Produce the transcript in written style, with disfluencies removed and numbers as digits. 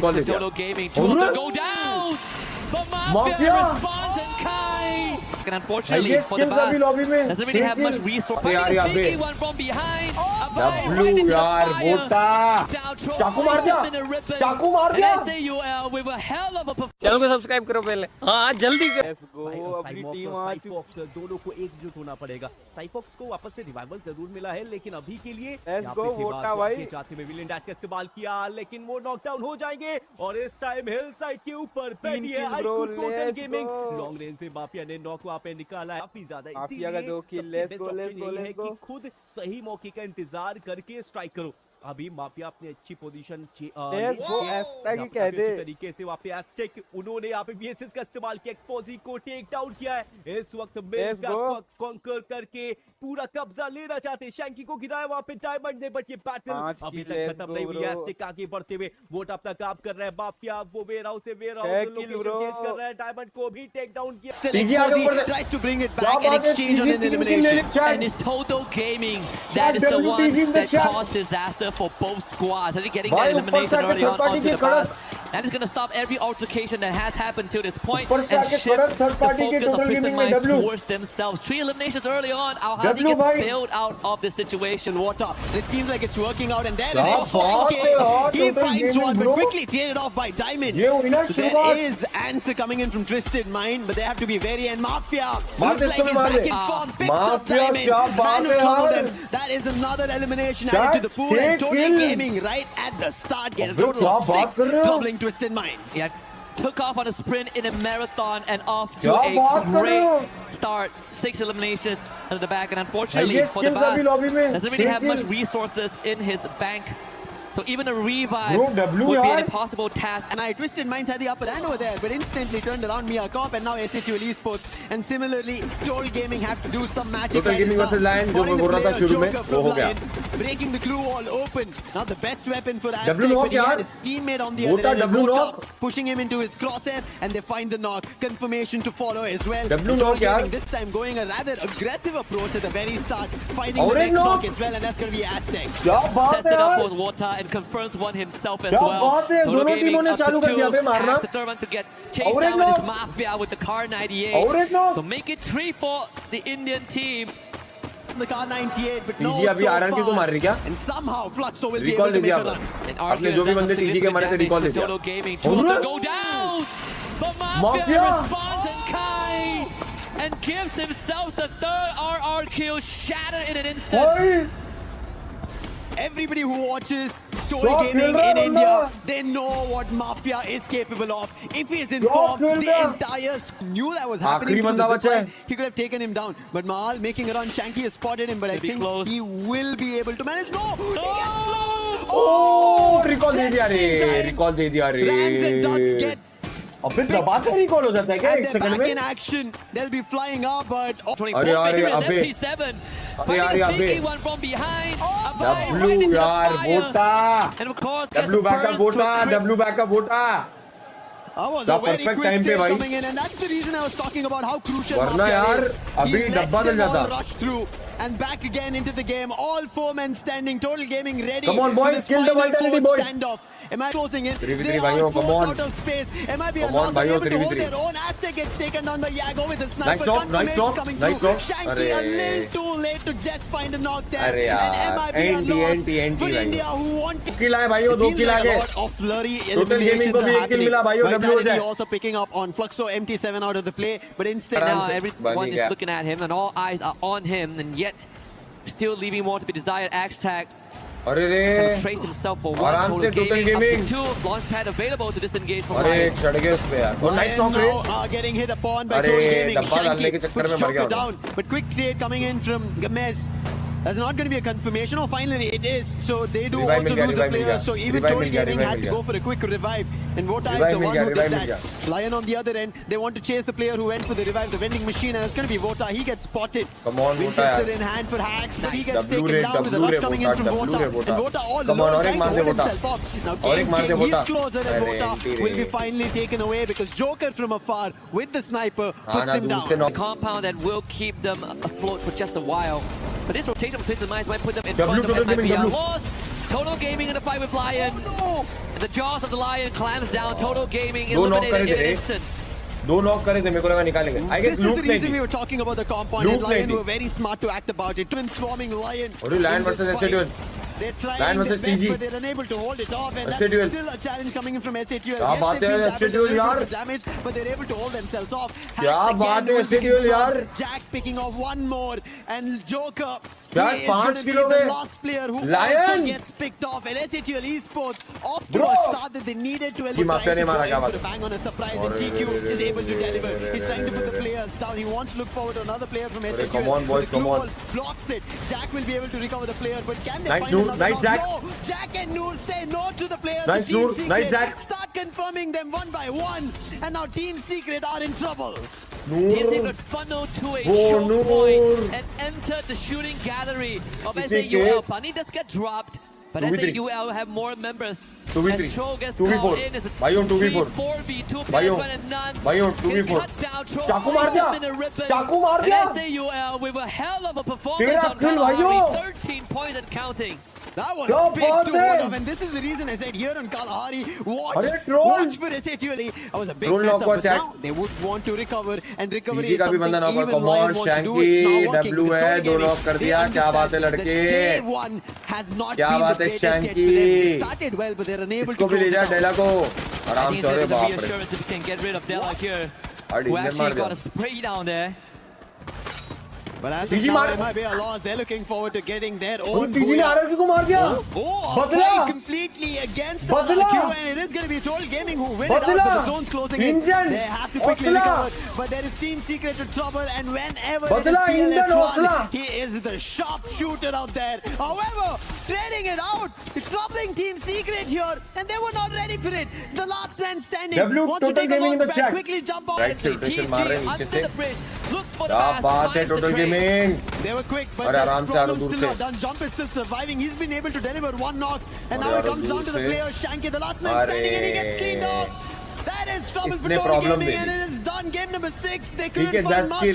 Total Gaming, two of them go down. But Mafia responds and Kai. And unfortunately for the Bas, doesn't really have much resource. Finding a sneaky one from behind. W यार बोटा चाकू मार दिया चाकू मार दिया SAUL with a hell of a performance. Channel को subscribe करो पहले हाँ जल्दी करो लेट्स गो अपनी टीम आ साइफॉक्स दोनों को एकजुट होना पड़ेगा साइफॉक्स को वापस से रिवाइवल जरूर मिला है लेकिन अभी के लिए लेट्स गो वोटा भाई चाहते में विलियन डैश का इस्तेमाल किया लेकिन वो नॉकडाउन हो जाएंगे और इस टाइम हिल साइड के ऊपर पैडी है टोटल गेमिंग लॉन्ग रेंज से माफिया ने नॉक वहां पे निकाला है काफी ज्यादा इसीलिए कि खुद सही मौके का इंतजार करके स्ट्राइक करो अभी माफिया अपनी अच्छी पोजीशन तरीके से वहाँ पे एस्टेक उन्होंने यहाँ पे वीएसएस का इस्तेमाल किया एक्सपोजी को टेक डाउन किया है इस वक्त कॉन्कर करके पूरा कब्जा लेना चाहते शैंकी को गिराया वहाँ पे डायमंड ने बट ये बैटल अभी तक खत्म नहीं हुई एस्टेक आगे बढ़ते हुए वोट अपना काम कर रहा है माफिया वो वेयरहाउस से वेयरहाउस लोकेशन चेंज कर रहा है डायमंड को भी टेक डाउन किया Tries to bring it back and exchange on an elimination. And it's Total Gaming that is the one that caused disaster for both squads. As getting that elimination early on onto the bus. That is going to stop every altercation that has happened to this point and shift the focus of Twisted Minds towards themselves. 3 eliminations early on. Al-Hadi gets bailed out of this situation. Water. It seems like it's working out and there it is. Okay. He finds one but quickly teared off by Diamond. So there is answer coming in from Twisted Mind but they have to be very and Mafia. Looks like he's back in form. Picks up Diamond. Man who troubled them. That is another elimination added to the pool and Total Gaming right at the start get a total of 6 troubling Twisted Minds. Yeah, took off on a sprint in a marathon and off to a great start. 6 eliminations under the back, and unfortunately for the Bas, doesn't really have much resources in his bank. So even a revive would be an impossible task. And Twisted Minds had the upper hand over there, but instantly turned around Mia Corp and now SATL Esports. And similarly, Total Gaming have to do some magic. Total Gaming versus Lion, जो मैं बोल रहा था शुरू में, वो हो गया. Breaking the glue wall open. Now the best weapon for Aztec, but he had his teammate on the other end, pushing him into his crosshair, and they find the knock. Confirmation to follow as well. Total Gaming this time going a rather aggressive approach at the very start, finding the next knock as well, and that's going to be Aztec. Sets it up for Water and confirms one himself as well. Total Gaming up to 2, has the third one to get chased down with his Mafia with the Car 98. So make it 3 for the Indian team. The Car 98, but no अभी आरआरके को मार रही क्या? And somehow Fluxo will be able to make a run. अपने जो भी बंदे TG के मारे थे रिकॉल दे दिया. Total Gaming, 2 of them go down. But Mafia responds and Kai and gives himself the 3rd RR kill, shattered in an instant. Everybody who watches Total Gaming in India, they know what Mafia is capable of. If he is in form, the entire knew that was happening to the zipline. He could have taken him down. But Mahal making a run. Shanky has spotted him, but I think he will be able to manage. No! Oh! Recall दे दिया रे! Recall दे दिया रे! Rams and Ducks get अबे दबा कर recall हो जाता है क्या एक सेकंड में? in action, they'll be flying up, but अरे अबे अबे one from behind. W यार बोटा. And of course, W backup बोटा. W backup बोटा. That was a very quick save coming in, and that's the reason I was talking about how crucial Mafia is. He lets them all rush through and back again into the game. All 4 men standing. Total Gaming ready. Come on, boys, kill the vitality, boys. Standoff. Am I closing in? They are forced out of space. MIB are not able to hold their own. Aztec gets taken down by Yago with a sniper. Nice knock. Shanky a little too late to just find a knock there. And MIB are lost for India who want to kill है भाइयों 2 kill आगे. Of flurry Total Gaming को भी 1 kill मिला भाइयों. W हो जाए. Also picking up on Fluxo MT7 out of the play, but instead now everyone is looking at him and all eyes are on him, and yet still leaving more to be desired. Axe tags. अरे रे trace himself for one. Total Gaming up to 2 launch pad available to disengage from अरे चढ़ गए उस पे यार. वो nice knock रे. Getting hit upon by Total Gaming. Shanky puts Joker down, but quick trade coming in from Gamez. That's not going to be a confirmation. Oh, finally it is. So they do also lose a player. So even Total Gaming had to go for a quick revive. And Vota is the one who did that. Lion on the other end. They want to chase the player who went for the revive, the vending machine. And it's going to be Vota. He gets spotted. Come on, Winchester in hand for hacks, but he gets taken down with a rush coming in from Vota. And Vota all alone trying to hold himself off. Now he's closer and Vota will be finally taken away because Joker from afar with the sniper puts him down. A compound that will keep them afloat for just a while. But this rotation of Twisted Minds might put them in front of MIB. Lost Total Gaming in a fight with Lion. The jaws of the Lion clamps down. Total Gaming दो knock eliminated करे in an थे instant. दो knock करे थे मेरे को लगा निकालेंगे I guess This is loop the नहीं reason we थी were talking about the compound. Loop And Lion नहीं were very smart to act about it. Twin swarming Lion. और Lion in this versus fight. SATUL They're trying Lion their versus best, TG. but they're unable to hold it off, and that's SATUL. still a challenge coming in from SATUL. क्या बात they've है, been SATUL able to यार। do damage, but they're able to hold themselves off. क्या Hacks बात again है, was looking SATUL good. यार। Jack picking off one more, and Joker. यार, He is 5 going to be kilo the में last player who Lion। also gets picked off. And SATUL Esports off to Bro। a start that they needed to. Team Mafia ने मारा क्या for बात a है? bang on a surprise, and TQ is able to deliver. He's trying to put the players down. He wants to look forward to another player from SATUL. come on, boys, But the come glue on. ball blocks it. Jack will be able to recover the player, but can they Nice, find Noor. another Nice, knock? Jack. No, Jack and Noor say no to the players. Nice, Team Noor. Secret Nice, Jack. start confirming them one by one, and now Team Secret are in trouble. Team Secret funneled to a Oh, choke no. point and entered the shooting gallery of किसी SAUL. के- Bunny does get dropped, but 2v3. SAUL have more members. 2v3. As Show gets 2v4. called in as a भाइयों, 2v4. 4v2 भाइयों, players and none. भाइयों, Can 2v4. cut down Troll. चाकू मार दिया। In a ribbon. चाकू मार And दिया। SAUL with a hell of a performance 13 on kill, Kalahari. भाइयों। 13 points and counting. That was क्या big बात to है? hold off, and this is the reason I said here on Kalahari, अरे troll। watch for SATUL. That was a big Troll mess knock up, हुआ, but Jack। now they would want to recover, and recovery TG is का भी something बंदा knock हुआ। even Come Lion on, wants to do. Shanky, It's not working W because है, Total दो Gaming, knock कर they दिया, क्या understand बात है, that लड़के। day one has not क्या been the बात है, greatest yet for Shanky। them. They started well, but they're unable इसको to भी ले close जा it डेला out. को I आराम think से अरे there's a बाप रे reassurance if we can get rid of Dela here. अरे Who इंजन actually मार got a दिया spray down there. But as TG of now, मार- it might be a loss. They're looking forward to getting their वो own TG ने booyah. RRQ को मार दिया Oh, a बदला। fight completely against बदला। RRQ, and it is going to be Total Gaming who win it out, बदला। but the zone's closing in. Engine. They have to quickly हौसला। recover, but there is Team Secret to trouble, and whenever it बदला, is engine, PLS1, हौसला। he is the sharpshooter out there. However, trading it out, troubling Team Secret here, and they were not ready for it. The last man standing W wants to Total take a Gaming in launch the pad, chat. quickly jump off. Right. Rotation मार रहे हैं नीचे under से। the bridge, looks for the क्या pass, बात है finds the total trade. Gaming They were quick, but अरे the आराम से आ रहा problem's दूर still not से done. Jump is still surviving. He's been able to deliver one knock, and अरे now it यार, comes down दूर to the से। player Shanky, the last man standing, and he gets cleaned off. That is trouble for इसने Total problem Gaming, they and the. it is done. Game number 6. They ठीक couldn't है find that's much. Kill